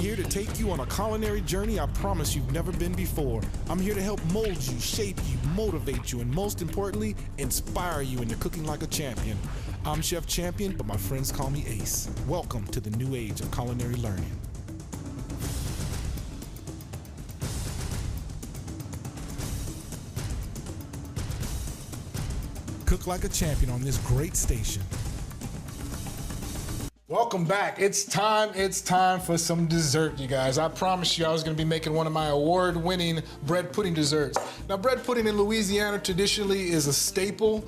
here to take you on a culinary journey I promise you've never been before. I'm here to help mold you, shape you, motivate you, and most importantly, inspire you into cooking like a champion. I'm Chef Champion, but my friends call me Ace. Welcome to the new age of culinary learning. Cook like a champion on this great station. Welcome back. It's time for some dessert, you guys. I promised you I was gonna be making one of my award-winning bread pudding desserts. Now, bread pudding in Louisiana traditionally is a staple.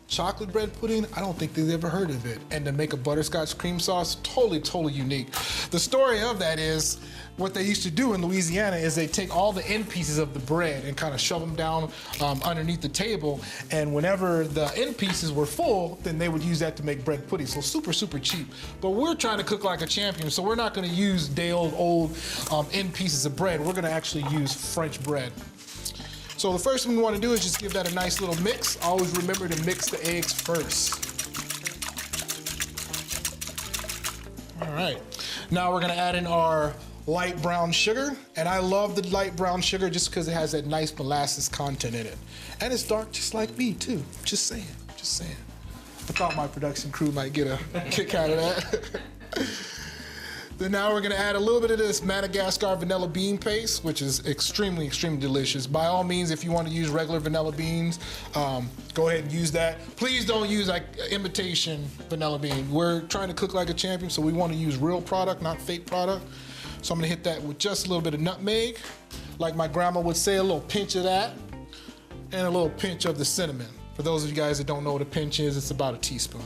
Chocolate bread pudding, I don't think they've ever heard of it. And to make a butterscotch cream sauce, totally unique. The story of that is, what they used to do in Louisiana is they take all the end pieces of the bread and kind of shove them down underneath the table. And whenever the end pieces were full, then they would use that to make bread pudding. So super cheap. But we're trying to cook like a champion, so we're not gonna use day-old end pieces of bread. We're gonna actually use French bread. So the first thing we want to do is just give that a nice little mix. Always remember to mix the eggs first. All right, now we're gonna add in our light brown sugar. And I love the light brown sugar just because it has that nice molasses content in it. And it's dark just like me too, just saying. I thought my production crew might get a kick out of that. Then now we're gonna add a little bit of this Madagascar vanilla bean paste, which is extremely delicious. By all means, if you want to use regular vanilla beans, go ahead and use that. Please don't use like imitation vanilla bean. We're trying to cook like a champion, so we want to use real product, not fake product. So I'm gonna hit that with just a little bit of nutmeg. Like my grandma would say, a little pinch of that, and a little pinch of the cinnamon. For those of you guys that don't know what a pinch is, it's about a teaspoon,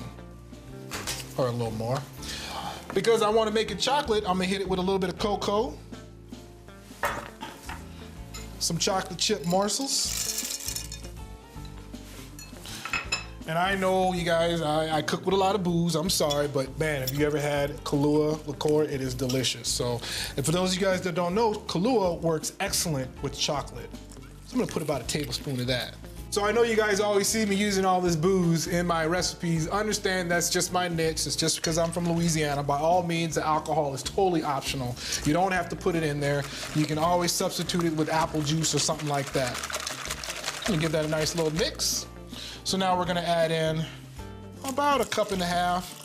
or a little more. Because I want to make it chocolate, I'm gonna hit it with a little bit of cocoa, some chocolate chip morsels. And I know you guys, I cook with a lot of booze, I'm sorry, but man, if you ever had Kahlua liqueur, it is delicious. So, and for those of you guys that don't know, Kahlua works excellent with chocolate. So I'm gonna put about a tablespoon of that. So I know you guys always see me using all this booze in my recipes. Understand that's just my niche. It's just because I'm from Louisiana. By all means, the alcohol is totally optional. You don't have to put it in there. You can always substitute it with apple juice or something like that. I'm gonna give that a nice little mix. So now we're gonna add in about 1.5 cups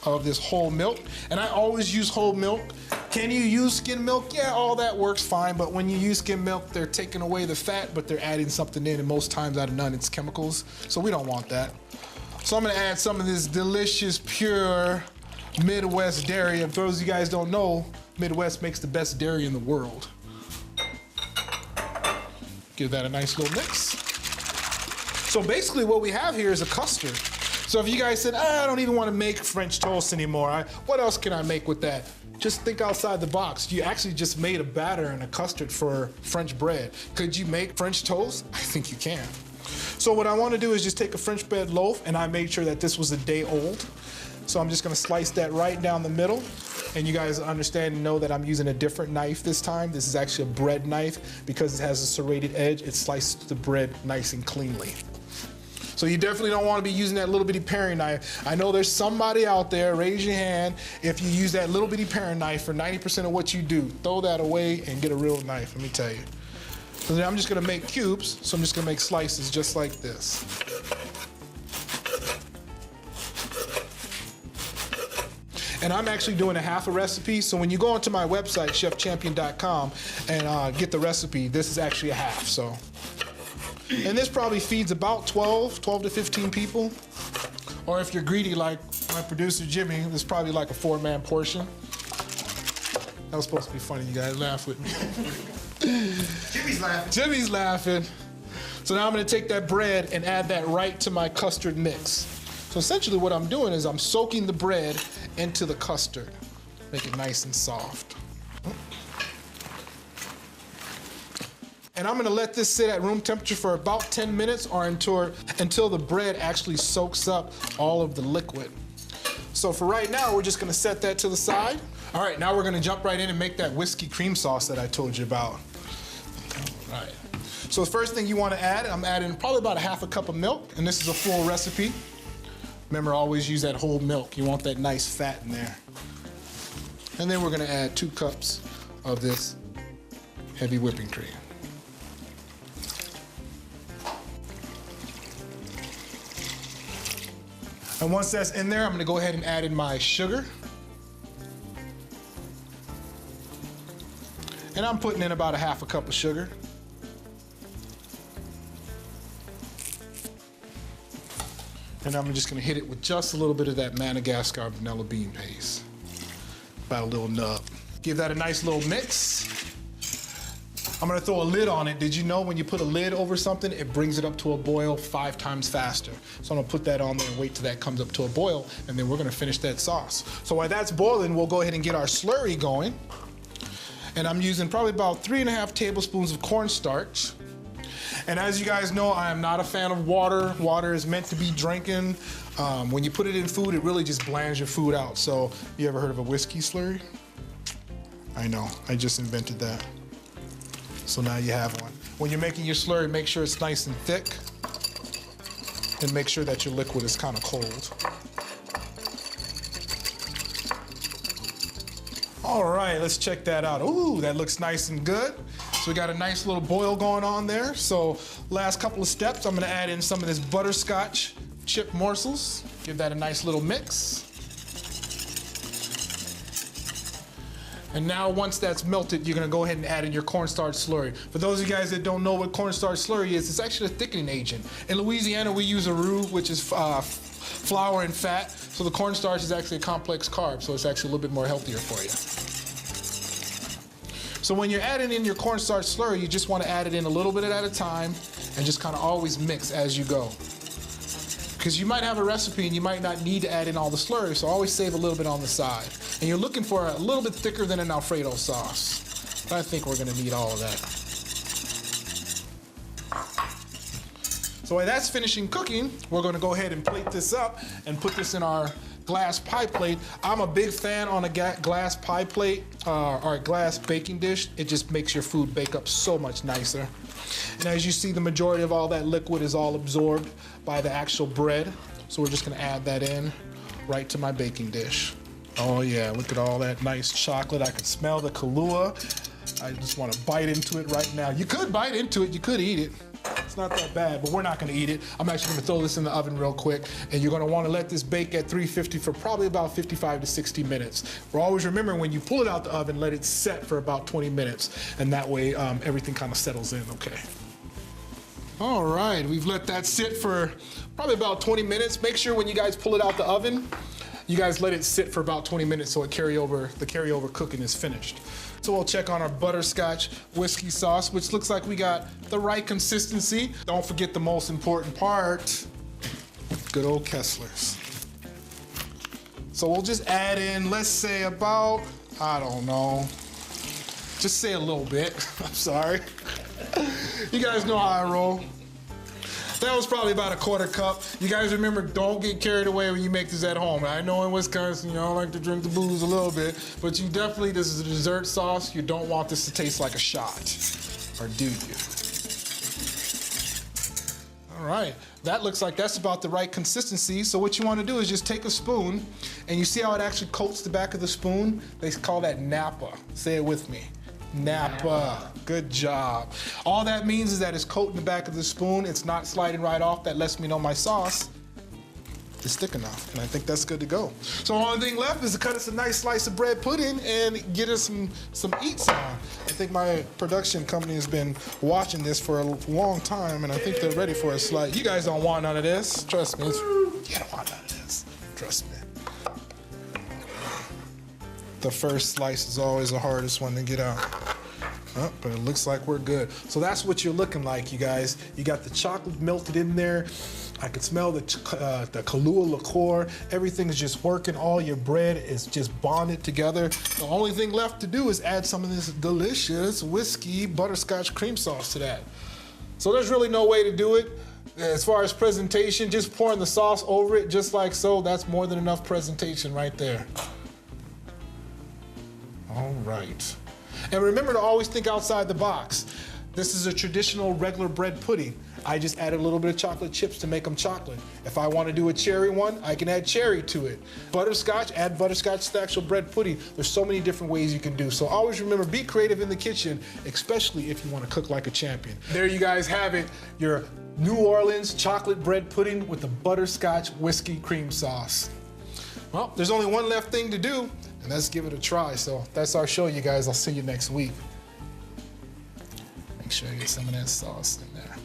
of this whole milk. And I always use whole milk. Can you use skim milk? Yeah, all that works fine, but when you use skim milk, they're taking away the fat, but they're adding something in, and most times out of none, it's chemicals. So we don't want that. So I'm gonna add some of this delicious, pure Midwest dairy. And for those of you guys don't know, Midwest makes the best dairy in the world. Give that a nice little mix. So basically what we have here is a custard. So if you guys said, I don't even want to make French toast anymore, what else can I make with that? Just think outside the box. You actually just made a batter and a custard for French bread. Could you make French toast? I think you can. So what I want to do is just take a French bread loaf, and I made sure that this was a day old. So I'm just going to slice that right down the middle. And you guys understand and know that I'm using a different knife this time. This is actually a bread knife. Because it has a serrated edge, it slices the bread nice and cleanly. So you definitely don't want to be using that little bitty paring knife. I know there's somebody out there, raise your hand, if you use that little bitty paring knife for 90% of what you do. Throw that away and get a real knife, let me tell you. So then I'm just gonna make cubes, so I'm just gonna make slices just like this. And I'm actually doing a half a recipe, so when you go onto my website, chefchampion.com, and get the recipe, this is actually a half, so. And this probably feeds about 12 to 15 people. Or if you're greedy like my producer Jimmy, this is probably like a 4-man portion. That was supposed to be funny, you guys laugh with me. Jimmy's laughing. Jimmy's laughing. So now I'm gonna take that bread and add that right to my custard mix. So essentially what I'm doing is I'm soaking the bread into the custard. Make it nice and soft. And I'm gonna let this sit at room temperature for about 10 minutes or until the bread actually soaks up all of the liquid. So for right now, we're just gonna set that to the side. All right, now we're gonna jump right in and make that whiskey cream sauce that I told you about. All right. So the first thing you wanna add, I'm adding probably about 1/2 cup of milk, and this is a full recipe. Remember, always use that whole milk. You want that nice fat in there. And then we're gonna add 2 cups of this heavy whipping cream. And once that's in there, I'm gonna go ahead and add in my sugar. And I'm putting in about a half a cup of sugar. And I'm just gonna hit it with just a little bit of that Madagascar vanilla bean paste. About a little nub. Give that a nice little mix. I'm gonna throw a lid on it. Did you know when you put a lid over something, it brings it up to a boil 5 times faster? So I'm gonna put that on there and wait till that comes up to a boil, and then we're gonna finish that sauce. So while that's boiling, we'll go ahead and get our slurry going. And I'm using probably about 3.5 tablespoons of cornstarch. And as you guys know, I am not a fan of water. Water is meant to be drinking. When you put it in food, it really just blands your food out. So you ever heard of a whiskey slurry? I know, I just invented that. So now you have one. When you're making your slurry, make sure it's nice and thick, and make sure that your liquid is kind of cold. All right, let's check that out. Ooh, that looks nice and good. So we got a nice little boil going on there. So last couple of steps, I'm gonna add in some of this butterscotch chip morsels. Give that a nice little mix. And now once that's melted, you're gonna go ahead and add in your cornstarch slurry. For those of you guys that don't know what cornstarch slurry is, it's actually a thickening agent. In Louisiana, we use a roux, which is flour and fat. So the cornstarch is actually a complex carb, so it's actually a little bit more healthier for you. So when you're adding in your cornstarch slurry, you just wanna add it in a little bit at a time and just kinda always mix as you go. Because you might have a recipe and you might not need to add in all the slurry, so always save a little bit on the side. And you're looking for a little bit thicker than an Alfredo sauce. But I think we're gonna need all of that. So while that's finishing cooking, we're gonna go ahead and plate this up and put this in our glass pie plate. I'm a big fan on a glass pie plate or a glass baking dish. It just makes your food bake up so much nicer. And as you see, the majority of all that liquid is all absorbed by the actual bread. So we're just gonna add that in right to my baking dish. Oh yeah, look at all that nice chocolate. I can smell the Kahlua. I just wanna bite into it right now. You could bite into it, you could eat it. It's not that bad, but we're not gonna eat it. I'm actually gonna throw this in the oven real quick, and you're gonna wanna let this bake at 350 for probably about 55 to 60 minutes. We're always remembering when you pull it out the oven, let it set for about 20 minutes, and that way everything kind of settles in, okay? All right, we've let that sit for probably about 20 minutes. Make sure when you guys pull it out the oven, you guys let it sit for about 20 minutes so the carryover cooking is finished. So we'll check on our butterscotch whiskey sauce, which looks like we got the right consistency. Don't forget the most important part, good old Kessler's. So we'll just add in, let's say about, I don't know, just say a little bit, I'm sorry. You guys know how I roll. That was probably about a quarter cup. You guys remember, don't get carried away when you make this at home. I know in Wisconsin, y'all like to drink the booze a little bit, but you definitely, this is a dessert sauce. You don't want this to taste like a shot, or do you? All right, that looks like that's about the right consistency. So what you want to do is just take a spoon, and you see how it actually coats the back of the spoon? They call that Napa. Say it with me. Napa. Good job. All that means is that it's coating the back of the spoon. It's not sliding right off. That lets me know my sauce is thick enough, and I think that's good to go. So the only thing left is to cut us a nice slice of bread pudding and get us some eats on. I think my production company has been watching this for a long time, and I think they're ready for a slice. You guys don't want none of this. Trust me. You don't want none of this. Trust me. The first slice is always the hardest one to get out. Oh, but it looks like we're good. So that's what you're looking like, you guys. You got the chocolate melted in there. I can smell the Kahlua liqueur. Everything is just working. All your bread is just bonded together. The only thing left to do is add some of this delicious whiskey butterscotch cream sauce to that. So there's really no way to do it. As far as presentation, just pouring the sauce over it just like so, that's more than enough presentation right there. All right. And remember to always think outside the box. This is a traditional regular bread pudding. I just added a little bit of chocolate chips to make them chocolate. If I want to do a cherry one, I can add cherry to it. Butterscotch, add butterscotch to the actual bread pudding. There's so many different ways you can do. So always remember, be creative in the kitchen, especially if you want to cook like a champion. There you guys have it, your New Orleans chocolate bread pudding with the butterscotch whiskey cream sauce. Well, there's only one left thing to do, and that's give it a try. So that's our show, you guys. I'll see you next week. Make sure I get some of that sauce in there.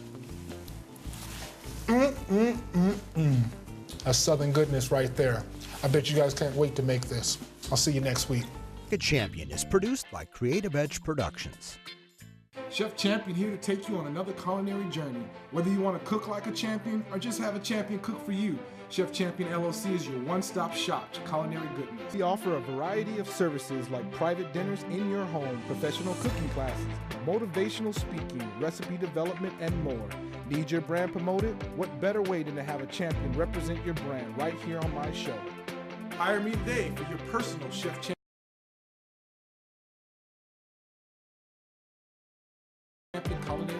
That's Southern goodness right there. I bet you guys can't wait to make this. I'll see you next week. A Champion is produced by Creative Edge Productions. Chef Champion here to take you on another culinary journey. Whether you want to cook like a champion or just have a champion cook for you, Chef Champion LLC is your one-stop shop to culinary goodness. We offer a variety of services like private dinners in your home, professional cooking classes, motivational speaking, recipe development, and more. Need your brand promoted? What better way than to have a champion represent your brand right here on my show? Hire me today for your personal Chef Champion culinary